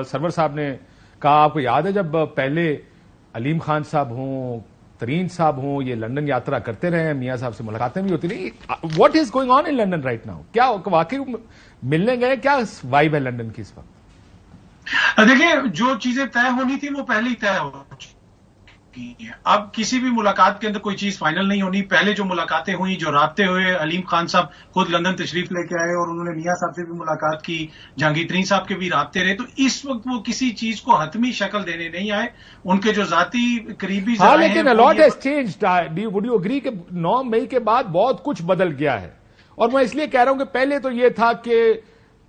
سرور صاحب نے کہا، آپ کو یاد ہے جب پہلے علیم خان صاحب ہوں، ترین صاحب ہوں، یہ لندن یاترا کرتے رہے ہیں، میاں صاحب سے ملاقاتیں بھی ہوتی رہی. What is going on in London right now? کیا واقعی ملنے گئے؟ کیا وائب ہے لندن کی اس وقت؟ دیکھیں، جو چیزیں طے ہونی تھی وہ پہلے ہی طے ہو چکی ہیں. اب کسی بھی ملاقات کے اندر کوئی چیز فائنل نہیں ہونی. پہلے جو ملاقاتیں ہوئی، جو رابطے ہوئے، علیم خان صاحب خود لندن تشریف لے کے آئے اور انہوں نے میاں صاحب سے بھی ملاقات کی، جہانگیر ترین صاحب کے بھی رابطے رہے. تو اس وقت وہ کسی چیز کو حتمی شکل دینے نہیں آئے. ان کے جو ذاتی قریبی ذرائع ہیں، لیکن a lot has changed. Would you agree کہ 9 مئی کے بعد بہت کچھ بدل گیا ہے؟ اور میں اس لیے کہہ رہا ہوں کہ پہلے تو یہ تھا کہ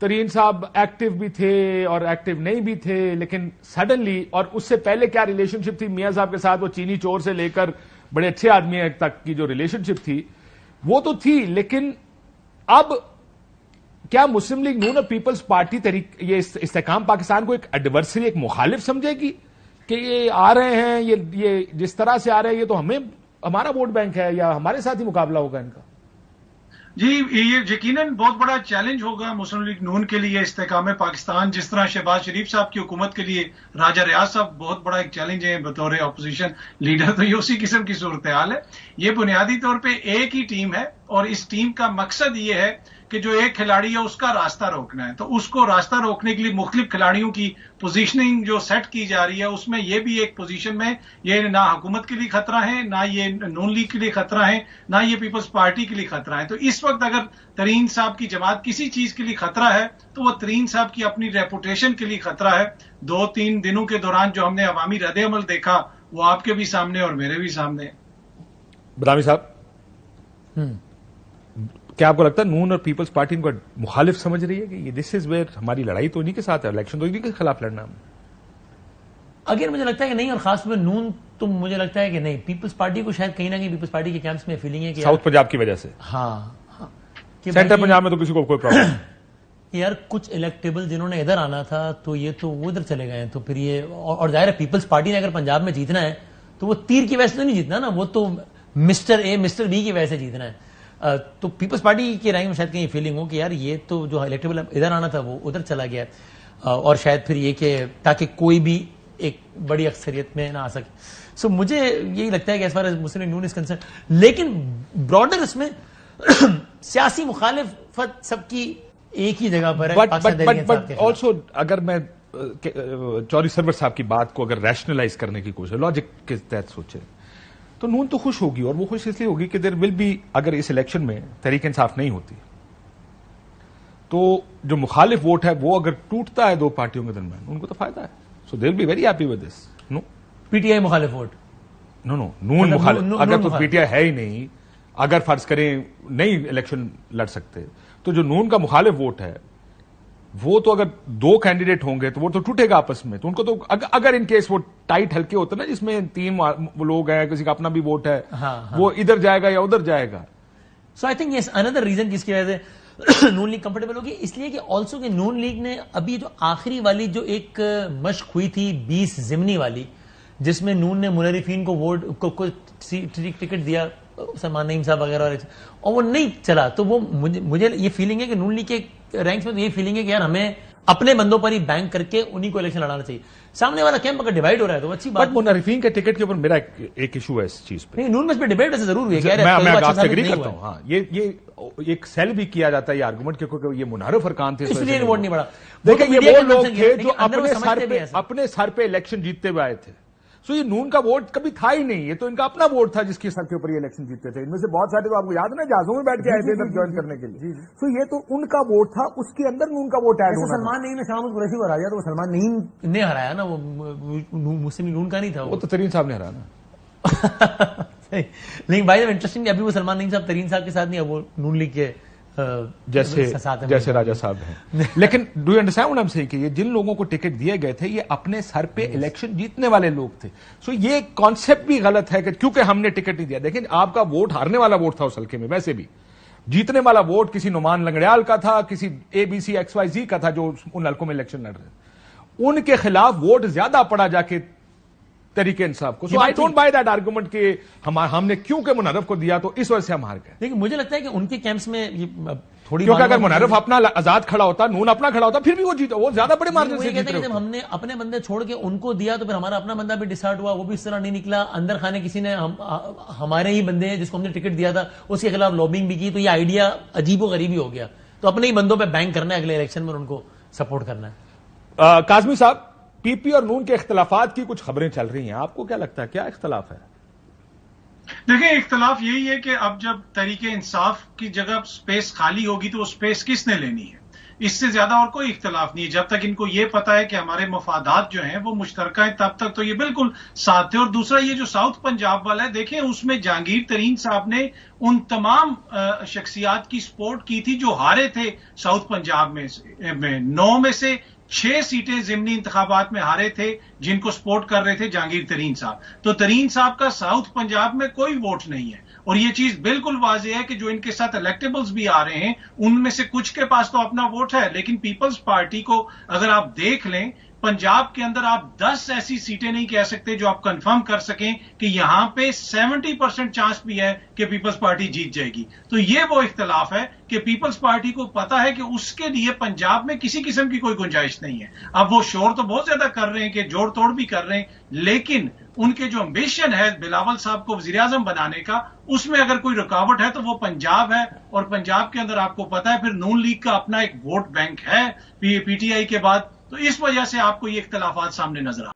ترین صاحب ایکٹیو بھی تھے اور ایکٹیو نہیں بھی تھے، لیکن سڈنلی، اور اس سے پہلے کیا ریلیشن شپ تھی میاں صاحب کے ساتھ، وہ چینی چور سے لے کر بڑے اچھے آدمی تک کی جو ریلیشن شپ تھی وہ تو تھی. لیکن اب کیا مسلم لیگ نون اور پیپلز پارٹی یہ استحکام پاکستان کو ایک ایڈورسری، ایک مخالف سمجھے گی کہ یہ آ رہے ہیں، یہ جس طرح سے آ رہے ہیں، یہ تو ہمارا ووٹ بینک ہے یا ہمارے ساتھ ہی مقابلہ ہوگا ان کا؟ جی، یہ یقیناً بہت بڑا چیلنج ہوگا مسلم لیگ نون کے لیے استحکام پاکستان. جس طرح شہباز شریف صاحب کی حکومت کے لیے راجہ ریاض صاحب بہت بڑا ایک چیلنج ہے بطور اپوزیشن لیڈر، تو یہ اسی قسم کی صورتحال ہے. یہ بنیادی طور پہ ایک ہی ٹیم ہے اور اس ٹیم کا مقصد یہ ہے کہ جو ایک کھلاڑی ہے اس کا راستہ روکنا ہے. تو اس کو راستہ روکنے کے لیے مختلف کھلاڑیوں کی پوزیشننگ جو سیٹ کی جا رہی ہے، اس میں یہ بھی ایک پوزیشن میں یہ نہ حکومت کے لیے خطرہ ہے، نہ یہ نون لیگ کے لیے خطرہ ہے، نہ یہ پیپلز پارٹی کے لیے خطرہ ہے. تو اس وقت اگر ترین صاحب کی جماعت کسی چیز کے لیے خطرہ ہے تو وہ ترین صاحب کی اپنی ریپوٹیشن کے لیے خطرہ ہے. 2-3 دنوں کے دوران جو ہم نے عوامی رد عمل دیکھا وہ آپ کے بھی سامنے اور میرے بھی سامنے. بدامی صاحب، کیا آپ کو لگتا ہے نون اور پیپلز پارٹی ان کو مخالف سمجھ رہی ہے کہ یہ دس از ویئر ہماری لڑائی تو انہی کے ساتھ ہے، الیکشن تو انہی کے خلاف لڑنا ہے؟ اگر مجھے لگتا ہے کہ نہیں، اور خاص طور پہ نون تو مجھے لگتا ہے کہ نہیں. پیپلز پارٹی کو شاید کہیں نہ کہیں پیپلز پارٹی کے کیمپس میں فیلنگ ہے کہ ساؤتھ پنجاب کی وجہ سے، ہاں سینٹر پنجاب میں تو کسی کو کوئی پرابلم یار کچھ الیکٹیبل جنہوں نے ادھر آنا تھا تو یہ تو وہ ادھر چلے گئے ہیں. تو پھر یہ اور ظاہر ہے پیپلز پارٹی نے اگر پنجاب میں جیتنا ہے تو وہ تیر کی وجہ سے تو نہیں جیتنا نا، وہ تو مسٹر اے مسٹر بی کی وجہ سے جیتنا ہے. تو پیپلز پارٹی کے رائے میں شاید کہیں فیلنگ ہو کہ یار یہ تو جو الیکٹیبل ادھر آنا تھا وہ ادھر چلا گیا. اور شاید پھر یہ کہ تاکہ کوئی بھی ایک بڑی اکثریت میں نہ آ سکے. سو مجھے یہی لگتا ہے کہ ایز فار ایز مسلم نون از کنسرن، لیکن براڈر اس میں سیاسی مخالفت سب کی ایک ہی جگہ پر ہے. بٹ آلسو اگر میں چوری سرور صاحب کی بات کو اگر ریشنلائز کرنے کی کوشش، لاجک کے تحت سوچے تو نون تو خوش ہوگی، اور وہ خوش اس لیے ہوگی کہ دیر ول بی، اگر اس الیکشن میں تحریک انصاف نہیں ہوتی تو جو مخالف ووٹ ہے وہ اگر ٹوٹتا ہے دو پارٹیوں کے درمیان ان کو تو فائدہ ہے. So they will be very happy with this. No PTI ٹی آئی مخالف ووٹ، نون مخالف، اگر تو پی ٹی آئی ہے ہی نہیں، اگر فرض کریں نہیں الیکشن لڑ سکتے تو جو نون کا مخالف ووٹ ہے وہ تو اگر 2 کینڈیڈیٹ ہوں گے تو وہ تو ٹوٹے گا آپس میں. تو ان کو تو اگر ان کیس وہ ٹائٹ ہلکے ہوتے نا جس میں 3 لوگ ہیں، کسی کا اپنا بھی ووٹ ہے، وہ ادھر جائے گا یا ادھر جائے گا. سو I think yes another reason جس کی وجہ سے نون لیگ کمفرٹیبل ہوگی، اس لیے کہ آلسو کہ نون لیگ نے ابھی جو آخری والی جو ایک مشق ہوئی تھی 20 ضمنی والی، جس میں نون نے منحرفین کو ووٹ کو ٹکٹ دیا، سلمان نعیم صاحب وغیرہ، اور وہ نہیں چلا. تو وہ مجھے یہ فیلنگ ہے کہ نون لیگ کے رینکس میں تو یہ فیلنگ ہے کہ یار ہمیں اپنے بندوں پر ہی بینک کر کے انہی کو الیکشن لڑانا چاہیے. سامنے والا کیمپ اگر ڈیوائڈ ہو رہا ہے تو اچھی بات. بٹ منحرفین کے ٹکٹ کے اوپر میرا ایک ایشو ہے اس چیز پہ. نہیں، نون میں اس پہ ڈیبیٹ ویسے ضرور ہوئی ہے، میں آپ سے ایگری کرتا ہوں. ہاں، یہ ایک سیل بھی کیا جاتا ہے یہ آرگومنٹ کہ یہ منحرف ارکان تھے، اس لیے ووٹ نہیں بڑھا. دیکھیں یہ وہ لوگ تھے جو اپنے سر پہ الیکشن جیتتے ہوئے آئے تھے. سو یہ نون کا ووٹ کبھی تھا ہی نہیں، یہ تو ان کا اپنا ووٹ تھا جس کے سر کے اوپر یہ الیکشن جیتتے تھے. ان میں سے بہت سارے تو آپ کو یاد ہے نا جہازوں میں بیٹھ کے آئے تھے ادھر جوائن کرنے کے لیے. سو یہ تو ان کا ووٹ تھا، اس کے اندر نون کا ووٹ ایڈ ہونا. سلمان نعیم نے شاہ محمود قریشی کو ہرایا تو وہ سلمان نعیم نے ہرایا نا، وہ مسلم نون کا نہیں تھا. وہ تو ترین صاحب نے ہرانا. لیکن بائی انٹرسٹنگ ابھی وہ سلمان نعیم صاحب ترین صاحب کے ساتھ نہیں ہے، وہ نون لیگ کے جیسے راجہ صاحب ہیں. لیکن do you understand what I am saying کہ یہ جن لوگوں کو ٹکٹ دیے گئے تھے یہ اپنے سر پہ الیکشن جیتنے والے لوگ تھے. سو یہ کانسیپٹ بھی غلط ہے کہ کیونکہ ہم نے ٹکٹ نہیں دیا. دیکھیں آپ کا ووٹ ہارنے والا ووٹ تھا اس حلقے میں، ویسے بھی جیتنے والا ووٹ کسی نعمان لنگڑیال کا تھا، کسی ABC XYZ کا تھا جو ان حلقوں میں الیکشن لڑ رہے. ان کے خلاف ووٹ زیادہ پڑا جا کے تحریک انصاف کو. So I don't buy that argument کہ ہم نے کیوں کہ منحرف کو دیا تو اس وجہ سے ہم ہار گئے. لیکن مجھے لگتا ہے کہ ان کے کیمپس میں تھوڑی کیونکہ اگر منحرف اپنا آزاد کھڑا ہوتا، نون اپنا کھڑا ہوتا، پھر بھی وہ جیتا، وہ زیادہ بڑے مارجن سے جیت رہے جب ہم نے اپنے بندے چھوڑ کے ان کو دیا تو پھر ہمارا اپنا بندہ بھی ڈسارٹ ہوا، وہ بھی اس طرح نہیں نکلا. اندر خانے کسی نے ہمارے ہی بندے جس کو ہم نے ٹکٹ دیا تھا اس کے خلاف لابنگ بھی کی، تو یہ آئیڈیا عجیب و غریب ہی ہو گیا. تو اپنے ہی بندوں پہ بینک کرنا ہے اگلے الیکشن میں، ان کو سپورٹ کرنا ہے. کاظمی صاحب، پی پی اور نون کے اختلافات کی کچھ خبریں چل رہی ہیں، آپ کو کیا لگتا ہے کیا اختلاف ہے؟ دیکھیں، اختلاف یہی ہے کہ اب جب تحریک انصاف کی جگہ سپیس خالی ہوگی تو وہ سپیس کس نے لینی ہے؟ اس سے زیادہ اور کوئی اختلاف نہیں ہے. جب تک ان کو یہ پتا ہے کہ ہمارے مفادات جو ہیں وہ مشترکہ ہیں تب تک تو یہ بالکل ساتھ تھے. اور دوسرا یہ جو ساؤتھ پنجاب والا ہے، دیکھیں اس میں جہانگیر ترین صاحب نے ان تمام شخصیات کی سپورٹ کی تھی جو ہارے تھے ساؤتھ پنجاب میں. 9 میں سے 6 سیٹیں ضمنی انتخابات میں ہارے تھے جن کو سپورٹ کر رہے تھے جہانگیر ترین صاحب. تو ترین صاحب کا ساؤتھ پنجاب میں کوئی ووٹ نہیں ہے. اور یہ چیز بالکل واضح ہے کہ جو ان کے ساتھ الیکٹیبلز بھی آ رہے ہیں ان میں سے کچھ کے پاس تو اپنا ووٹ ہے، لیکن پیپلز پارٹی کو اگر آپ دیکھ لیں پنجاب کے اندر آپ 10 ایسی سیٹیں نہیں کہہ سکتے جو آپ کنفرم کر سکیں کہ یہاں پہ 70% چانس بھی ہے کہ پیپلز پارٹی جیت جائے گی. تو یہ وہ اختلاف ہے کہ پیپلز پارٹی کو پتا ہے کہ اس کے لیے پنجاب میں کسی قسم کی کوئی گنجائش نہیں ہے. اب وہ شور تو بہت زیادہ کر رہے ہیں کہ جوڑ توڑ بھی کر رہے ہیں، لیکن ان کے جو امبیشن ہے بلاول صاحب کو وزیر اعظم بنانے کا، اس میں اگر کوئی رکاوٹ ہے تو وہ پنجاب ہے. اور پنجاب کے اندر آپ کو پتا ہے پھر نون لیگ کا اپنا ایک ووٹ بینک ہے پی ٹی آئی کے بعد. تو اس وجہ سے آپ کو یہ اختلافات سامنے نظر آ